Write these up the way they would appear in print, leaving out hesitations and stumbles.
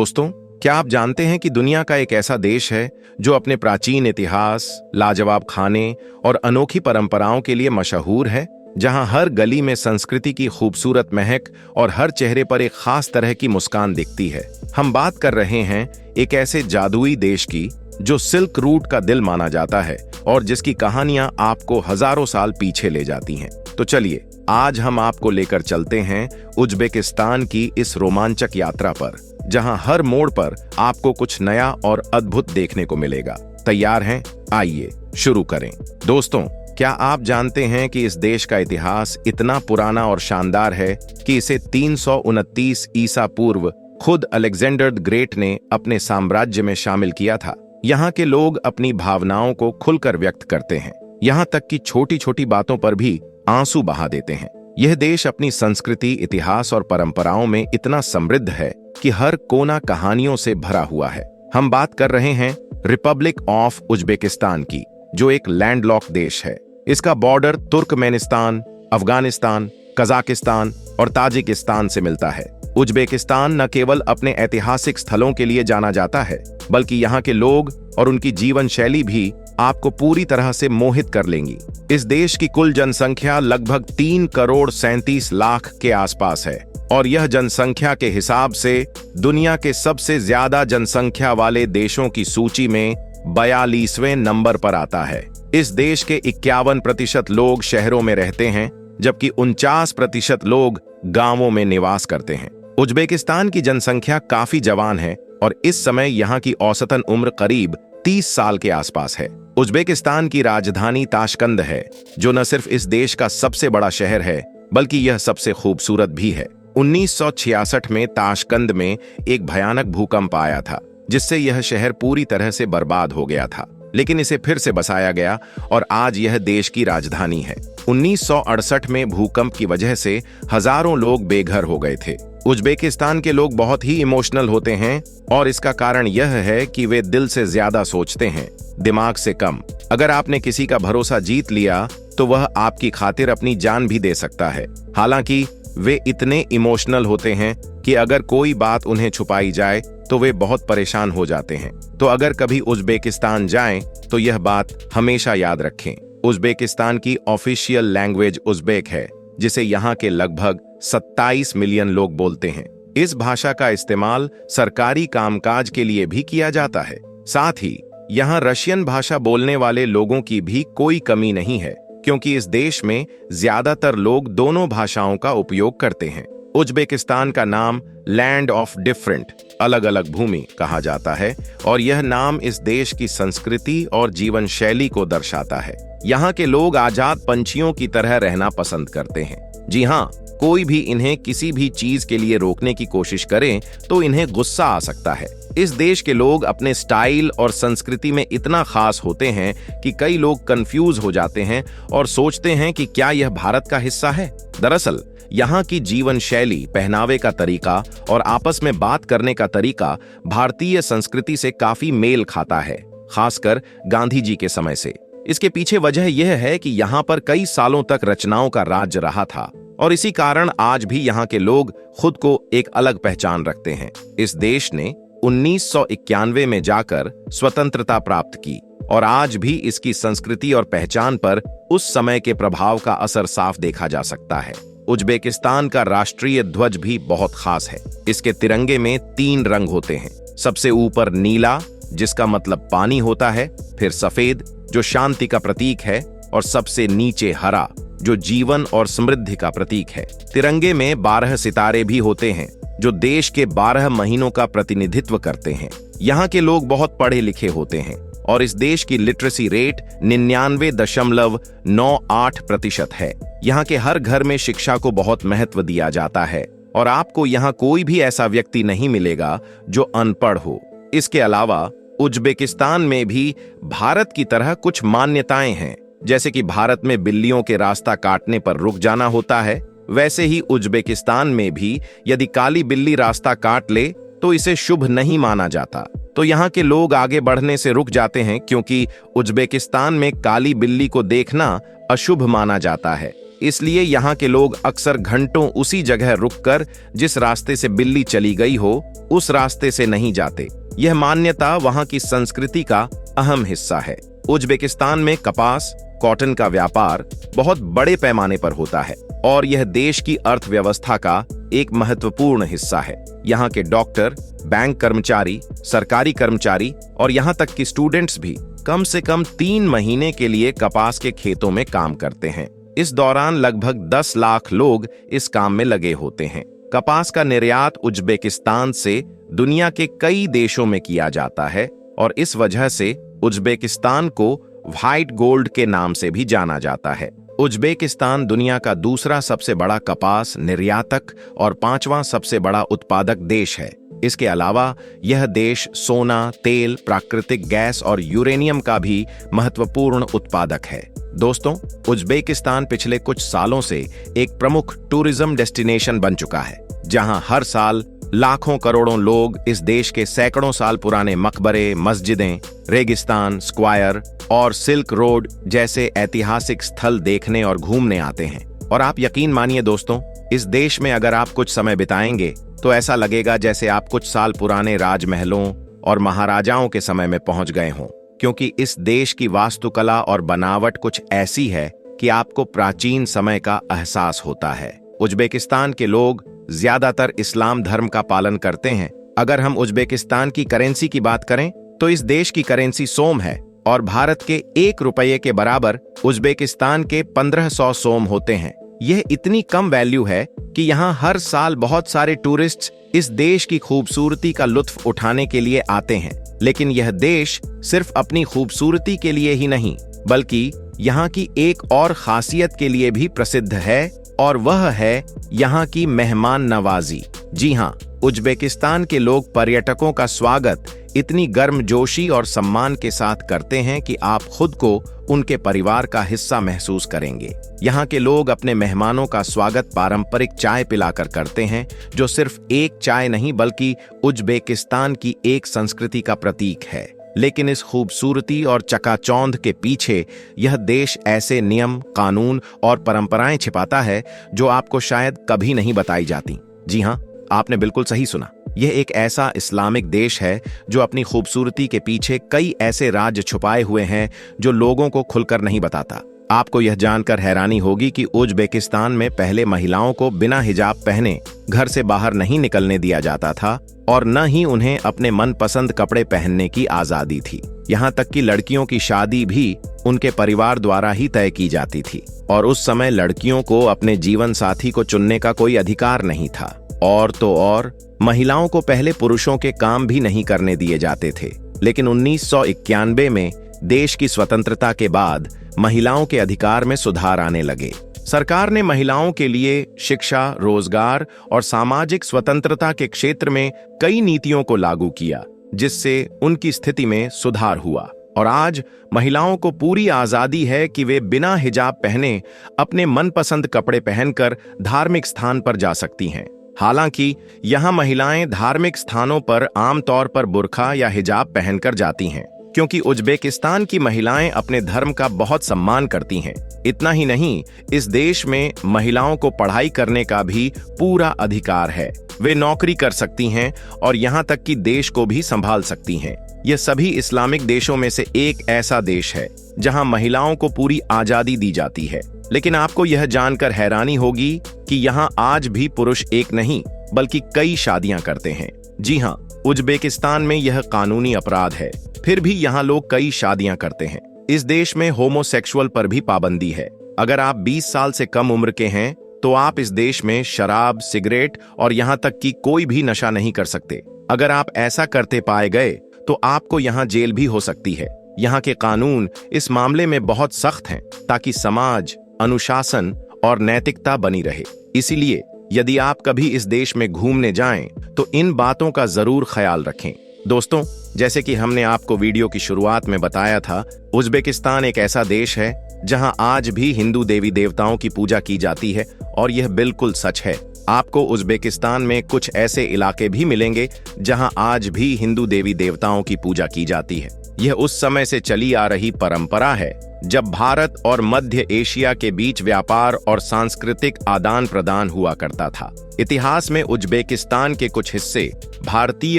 दोस्तों, क्या आप जानते हैं कि दुनिया का एक ऐसा देश है जो अपने प्राचीन इतिहास, लाजवाब खाने और अनोखी परंपराओं के लिए मशहूर है, जहां हर गली में संस्कृति की खूबसूरत महक और हर चेहरे पर एक खास तरह की मुस्कान दिखती है। हम बात कर रहे हैं एक ऐसे जादुई देश की जो सिल्क रूट का दिल माना जाता है और जिसकी कहानियां आपको हजारों साल पीछे ले जाती हैं। तो चलिए, आज हम आपको लेकर चलते हैं उज्बेकिस्तान की इस रोमांचक यात्रा पर, जहां हर मोड़ पर आपको कुछ नया और अद्भुत देखने को मिलेगा। तैयार हैं? आइए शुरू करें। दोस्तों, क्या आप जानते हैं कि इस देश का इतिहास इतना पुराना और शानदार है कि इसे 329 ईसा पूर्व खुद अलेक्जेंडर द ग्रेट ने अपने साम्राज्य में शामिल किया था। यहाँ के लोग अपनी भावनाओं को खुलकर व्यक्त करते हैं, यहाँ तक कि छोटी छोटी बातों पर भी आंसू बहा देते हैं। यह देश अपनी संस्कृति, इतिहास और परंपराओं में इतना समृद्ध है कि हर कोना कहानियों से भरा हुआ है। हम बात कर रहे हैं रिपब्लिक ऑफ उज्बेकिस्तान की, जो एक लैंडलॉक्ड देश है। इसका बॉर्डर तुर्कमेनिस्तान, अफगानिस्तान, कजाकिस्तान और ताजिकिस्तान से मिलता है। उज्बेकिस्तान न केवल अपने ऐतिहासिक स्थलों के लिए जाना जाता है, बल्कि यहाँ के लोग और उनकी जीवन शैली भी आपको पूरी तरह से मोहित कर लेंगी। इस देश की कुल जनसंख्या लगभग 3 करोड़ 37 लाख के आसपास है और यह जनसंख्या के हिसाब से दुनिया के सबसे ज्यादा जनसंख्या वाले देशों की सूची में 42वें नंबर पर आता है। इस देश के 51% लोग शहरों में रहते हैं, जबकि 49% लोग गांवों में निवास करते हैं। उज्बेकिस्तान की जनसंख्या काफी जवान है और इस समय यहाँ की औसतन उम्र करीब 30 साल के आसपास है। उज्बेकिस्तान की राजधानी ताशकंद है, जो न सिर्फ इस देश का सबसे बड़ा शहर है, बल्कि यह सबसे खूबसूरत भी है। 1966 में ताशकंद में एक भयानक भूकंप आया था, जिससे यह शहर पूरी तरह से बर्बाद हो गया था, लेकिन इसे फिर से बसाया गया और आज यह देश की राजधानी है। 1968 में भूकंप की वजह से हजारों लोग बेघर हो गए थे। उज्बेकिस्तान के लोग बहुत ही इमोशनल होते हैं और इसका कारण यह है कि वे दिल से ज्यादा सोचते हैं, दिमाग से कम। अगर आपने किसी का भरोसा जीत लिया तो वह आपकी खातिर अपनी जान भी दे सकता है। हालांकि वे इतने इमोशनल होते हैं कि अगर कोई बात उन्हें छुपाई जाए तो वे बहुत परेशान हो जाते हैं। तो अगर कभी उज्बेकिस्तान जाएं तो यह बात हमेशा याद रखें। उज्बेकिस्तान की ऑफिशियल लैंग्वेज उज्बेक है, जिसे यहाँ के लगभग 27 मिलियन लोग बोलते हैं। इस भाषा का इस्तेमाल सरकारी कामकाज के लिए भी किया जाता है। साथ ही यहाँ रशियन भाषा बोलने वाले लोगों की भी कोई कमी नहीं है, क्योंकि इस देश में ज्यादातर लोग दोनों भाषाओं का उपयोग करते हैं। उज्बेकिस्तान का नाम लैंड ऑफ डिफरेंट, अलग अलग भूमि कहा जाता है और यह नाम इस देश की संस्कृति और जीवन शैली को दर्शाता है। यहाँ के लोग आजाद पंछियों की तरह रहना पसंद करते हैं। जी हाँ, कोई भी इन्हें किसी भी चीज के लिए रोकने की कोशिश करे तो इन्हें गुस्सा आ सकता है। इस देश के लोग अपने स्टाइल और संस्कृति में इतना खास होते हैं कि कई लोग कंफ्यूज हो जाते हैं और सोचते हैं कि क्या यह भारत का हिस्सा है। दरअसल यहाँ की जीवन शैली, पहनावे का तरीका और आपस में बात करने का तरीका भारतीय संस्कृति से काफी मेल खाता है, खासकर गांधी जी के समय से। इसके पीछे वजह यह है कि यहाँ पर कई सालों तक रचनाओं का राज्य रहा था और इसी कारण आज भी यहाँ के लोग खुद को एक अलग पहचान रखते हैं। इस देश ने 1991 में जाकर स्वतंत्रता प्राप्त की और आज भी इसकी संस्कृति और पहचान पर उस समय के प्रभाव का असर साफ देखा जा सकता है। उज्बेकिस्तान का राष्ट्रीय ध्वज भी बहुत खास है। इसके तिरंगे में 3 रंग होते हैं। सबसे ऊपर नीला, जिसका मतलब पानी होता है, फिर सफेद, जो शांति का प्रतीक है, और सबसे नीचे हरा, जो जीवन और समृद्धि का प्रतीक है। तिरंगे में 12 सितारे भी होते हैं, जो देश के 12 महीनों का प्रतिनिधित्व करते हैं। यहाँ के लोग बहुत पढ़े लिखे होते हैं और इस देश की लिटरेसी रेट 99.98% है। यहाँ के हर घर में शिक्षा को बहुत महत्व दिया जाता है और आपको यहाँ कोई भी ऐसा व्यक्ति नहीं मिलेगा जो अनपढ़ हो। इसके अलावा उज्बेकिस्तान में भी भारत की तरह कुछ मान्यताएं हैं। जैसे कि भारत में बिल्लियों के रास्ता काटने पर रुक जाना होता है, वैसे ही उज्बेकिस्तान में भी यदि काली बिल्ली रास्ता काट ले तो इसे शुभ नहीं माना जाता। तो यहाँ के लोग आगे बढ़ने से रुक जाते हैं, क्योंकि उज्बेकिस्तान में काली बिल्ली को देखना अशुभ माना जाता है। इसलिए यहाँ के लोग अक्सर घंटों उसी जगह रुककर जिस रास्ते से बिल्ली चली गई हो उस रास्ते से नहीं जाते। यह मान्यता वहाँ की संस्कृति का अहम हिस्सा है। उज्बेकिस्तान में कपास, कॉटन का व्यापार बहुत बड़े पैमाने पर होता है और यह देश की अर्थव्यवस्था का एक महत्वपूर्ण हिस्सा है। यहाँ के डॉक्टर, बैंक कर्मचारी, सरकारी कर्मचारी और यहाँ तक कि स्टूडेंट्स भी कम से कम 3 महीने के लिए कपास के खेतों में काम करते हैं। इस दौरान लगभग 10 लाख लोग इस काम में लगे होते हैं। कपास का निर्यात उज्बेकिस्तान से दुनिया के कई देशों में किया जाता है और इस वजह से उज्बेकिस्तान को व्हाइट गोल्ड के नाम से भी जाना जाता है। उज्बेकिस्तान दुनिया का दूसरा सबसे बड़ा कपास निर्यातक और 5वां सबसे बड़ा उत्पादक देश है। इसके अलावा यह देश सोना, तेल, प्राकृतिक गैस और यूरेनियम का भी महत्वपूर्ण उत्पादक है। दोस्तों, उज्बेकिस्तान पिछले कुछ सालों से एक प्रमुख टूरिज्म डेस्टिनेशन बन चुका है, जहां हर साल लाखों करोड़ों लोग इस देश के सैकड़ों साल पुराने मकबरे, मस्जिदें, रेगिस्तान, स्क्वायर और सिल्क रोड जैसे ऐतिहासिक स्थल देखने और घूमने आते हैं। और आप यकीन मानिए दोस्तों, इस देश में अगर आप कुछ समय बिताएंगे तो ऐसा लगेगा जैसे आप कुछ साल पुराने राजमहलों और महाराजाओं के समय में पहुंच गए हों, क्योंकि इस देश की वास्तुकला और बनावट कुछ ऐसी है कि आपको प्राचीन समय का एहसास होता है। उज्बेकिस्तान के लोग ज्यादातर इस्लाम धर्म का पालन करते हैं। अगर हम उज्बेकिस्तान की करेंसी की बात करें तो इस देश की करेंसी सोम है और भारत के 1 रुपये के बराबर उज्बेकिस्तान के 1500 सोम होते हैं। यह इतनी कम वैल्यू है कि यहाँ हर साल बहुत सारे टूरिस्ट इस देश की खूबसूरती का लुत्फ उठाने के लिए आते हैं। लेकिन यह देश सिर्फ अपनी खूबसूरती के लिए ही नहीं, बल्कि यहाँ की एक और खासियत के लिए भी प्रसिद्ध है और वह है यहाँ की मेहमान नवाजी। जी हाँ, उज्बेकिस्तान के लोग पर्यटकों का स्वागत इतनी गर्मजोशी और सम्मान के साथ करते हैं कि आप खुद को उनके परिवार का हिस्सा महसूस करेंगे। यहाँ के लोग अपने मेहमानों का स्वागत पारंपरिक चाय पिलाकर करते हैं, जो सिर्फ एक चाय नहीं बल्कि उज्बेकिस्तान की एक संस्कृति का प्रतीक है। लेकिन इस खूबसूरती और चकाचौंध के पीछे यह देश ऐसे नियम, कानून और परंपराएं छिपाता है जो आपको शायद कभी नहीं बताई जाती। जी हाँ, आपने बिल्कुल सही सुना। यह एक ऐसा इस्लामिक देश है जो अपनी खूबसूरती के पीछे कई ऐसे राज छुपाए हुए हैं जो लोगों को खुलकर नहीं बताता। आपको यह जानकर हैरानी होगी कि उज्बेकिस्तान में पहले महिलाओं को बिना हिजाब पहने घर से बाहर नहीं निकलने दिया जाता था और न ही उन्हें अपने मनपसंद कपड़े पहनने की आजादी थी। यहाँ तक कि लड़कियों की शादी भी उनके परिवार द्वारा ही तय की जाती थी और उस समय लड़कियों को अपने जीवन साथी को चुनने का कोई अधिकार नहीं था। और तो और महिलाओं को पहले पुरुषों के काम भी नहीं करने दिए जाते थे। लेकिन 1991 में देश की स्वतंत्रता के बाद महिलाओं के अधिकार में सुधार आने लगे। सरकार ने महिलाओं के लिए शिक्षा, रोजगार और सामाजिक स्वतंत्रता के क्षेत्र में कई नीतियों को लागू किया, जिससे उनकी स्थिति में सुधार हुआ। और आज महिलाओं को पूरी आजादी है कि वे बिना हिजाब पहने अपने मनपसंद कपड़े पहनकर धार्मिक स्थान पर जा सकती हैं। हालांकि यहाँ महिलाएं धार्मिक स्थानों पर आमतौर पर बुर्का या हिजाब पहनकर जाती हैं, क्योंकि उज्बेकिस्तान की महिलाएं अपने धर्म का बहुत सम्मान करती हैं। इतना ही नहीं, इस देश में महिलाओं को पढ़ाई करने का भी पूरा अधिकार है। वे नौकरी कर सकती हैं और यहाँ तक कि देश को भी संभाल सकती हैं। यह सभी इस्लामिक देशों में से एक ऐसा देश है जहाँ महिलाओं को पूरी आजादी दी जाती है। लेकिन आपको यह जानकर हैरानी होगी कि यहाँ आज भी पुरुष एक नहीं बल्कि कई शादियां करते हैं। जी हाँ, उज्बेकिस्तान में यह कानूनी अपराध है, फिर भी यहाँ लोग कई शादियां करते हैं। इस देश में होमोसेक्सुअल पर भी पाबंदी है। अगर आप 20 साल से कम उम्र के हैं तो आप इस देश में शराब, सिगरेट और यहाँ तक कि कोई भी नशा नहीं कर सकते। अगर आप ऐसा करते पाए गए तो आपको यहाँ जेल भी हो सकती है। यहाँ के कानून इस मामले में बहुत सख्त हैं ताकि समाज, अनुशासन और नैतिकता बनी रहे। इसीलिए यदि आप कभी इस देश में घूमने जाएं तो इन बातों का जरूर ख्याल रखें। दोस्तों, जैसे कि हमने आपको वीडियो की शुरुआत में बताया था, उज्बेकिस्तान एक ऐसा देश है जहां आज भी हिंदू देवी देवताओं की पूजा की जाती है और यह बिल्कुल सच है। आपको उज्बेकिस्तान में कुछ ऐसे इलाके भी मिलेंगे जहां आज भी हिंदू देवी देवताओं की पूजा की जाती है। यह उस समय से चली आ रही परंपरा है जब भारत और मध्य एशिया के बीच व्यापार और सांस्कृतिक आदान प्रदान हुआ करता था। इतिहास में उज्बेकिस्तान के कुछ हिस्से भारतीय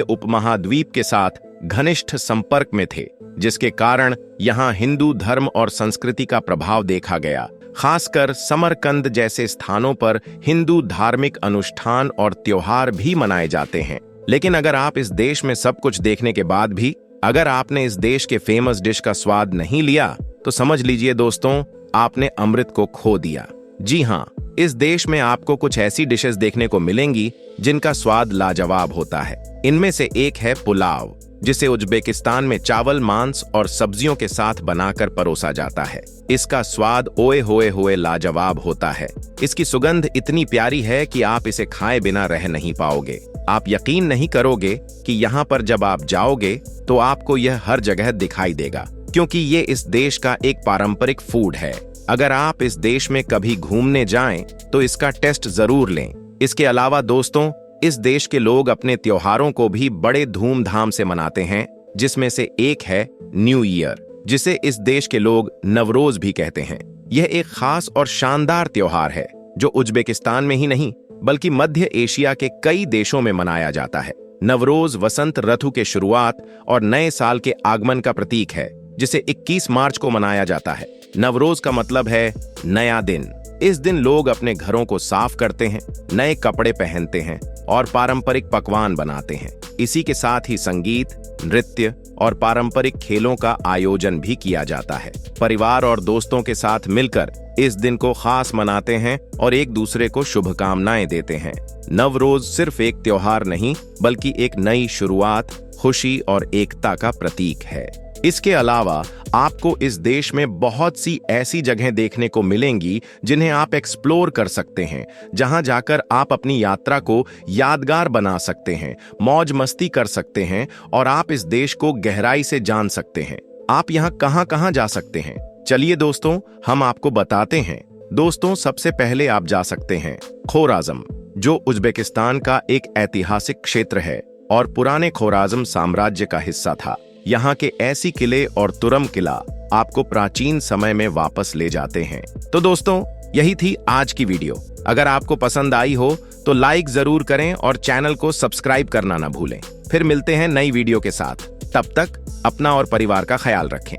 उपमहाद्वीप के साथ घनिष्ठ संपर्क में थे, जिसके कारण यहाँ हिंदू धर्म और संस्कृति का प्रभाव देखा गया। खासकर समरकंद जैसे स्थानों पर हिंदू धार्मिक अनुष्ठान और त्योहार भी मनाए जाते हैं। लेकिन अगर आप इस देश में सब कुछ देखने के बाद भी अगर आपने इस देश के फेमस डिश का स्वाद नहीं लिया, तो समझ लीजिए दोस्तों, आपने अमृत को खो दिया। जी हाँ, इस देश में आपको कुछ ऐसी डिशेस देखने को मिलेंगी जिनका स्वाद लाजवाब होता है। इनमें से एक है पुलाव, जिसे उज्बेकिस्तान में चावल, मांस और सब्जियों के साथ बनाकर परोसा जाता है। इसका स्वाद ओए होए लाजवाब होता है। इसकी सुगंध इतनी प्यारी है कि आप इसे खाए बिना रह नहीं पाओगे। आप यकीन नहीं करोगे कि यहाँ पर जब आप जाओगे तो आपको यह हर जगह दिखाई देगा, क्योंकि ये इस देश का एक पारंपरिक फूड है। अगर आप इस देश में कभी घूमने जाएं तो इसका टेस्ट जरूर लें। इसके अलावा दोस्तों, इस देश के लोग अपने त्योहारों को भी बड़े धूमधाम से मनाते हैं, जिसमें से एक है न्यू ईयर, जिसे इस देश के लोग नवरोज भी कहते हैं। यह एक खास और शानदार त्योहार है जो उज्बेकिस्तान में ही नहीं बल्कि मध्य एशिया के कई देशों में मनाया जाता है। नवरोज वसंत ऋतु के शुरुआत और नए साल के आगमन का प्रतीक है, जिसे 21 मार्च को मनाया जाता है। नवरोज का मतलब है नया दिन। इस दिन लोग अपने घरों को साफ करते हैं, नए कपड़े पहनते हैं और पारंपरिक पकवान बनाते हैं। इसी के साथ ही संगीत, नृत्य और पारंपरिक खेलों का आयोजन भी किया जाता है। परिवार और दोस्तों के साथ मिलकर इस दिन को खास मनाते हैं और एक दूसरे को शुभकामनाएं देते हैं। नवरोज सिर्फ एक त्योहार नहीं बल्कि एक नई शुरुआत, खुशी और एकता का प्रतीक है। इसके अलावा आपको इस देश में बहुत सी ऐसी जगहें देखने को मिलेंगी जिन्हें आप एक्सप्लोर कर सकते हैं, जहां जाकर आप अपनी यात्रा को यादगार बना सकते हैं, मौज मस्ती कर सकते हैं और आप इस देश को गहराई से जान सकते हैं। आप यहां कहां जा सकते हैं? चलिए दोस्तों, हम आपको बताते हैं। दोस्तों, सबसे पहले आप जा सकते हैं खोराज़म, जो उज्बेकिस्तान का एक ऐतिहासिक क्षेत्र है और पुराने खोराज़म साम्राज्य का हिस्सा था। यहाँ के ऐसी किले और तुरम किला आपको प्राचीन समय में वापस ले जाते हैं। तो दोस्तों, यही थी आज की वीडियो। अगर आपको पसंद आई हो तो लाइक जरूर करें और चैनल को सब्सक्राइब करना ना भूलें। फिर मिलते हैं नई वीडियो के साथ। तब तक अपना और परिवार का ख्याल रखें।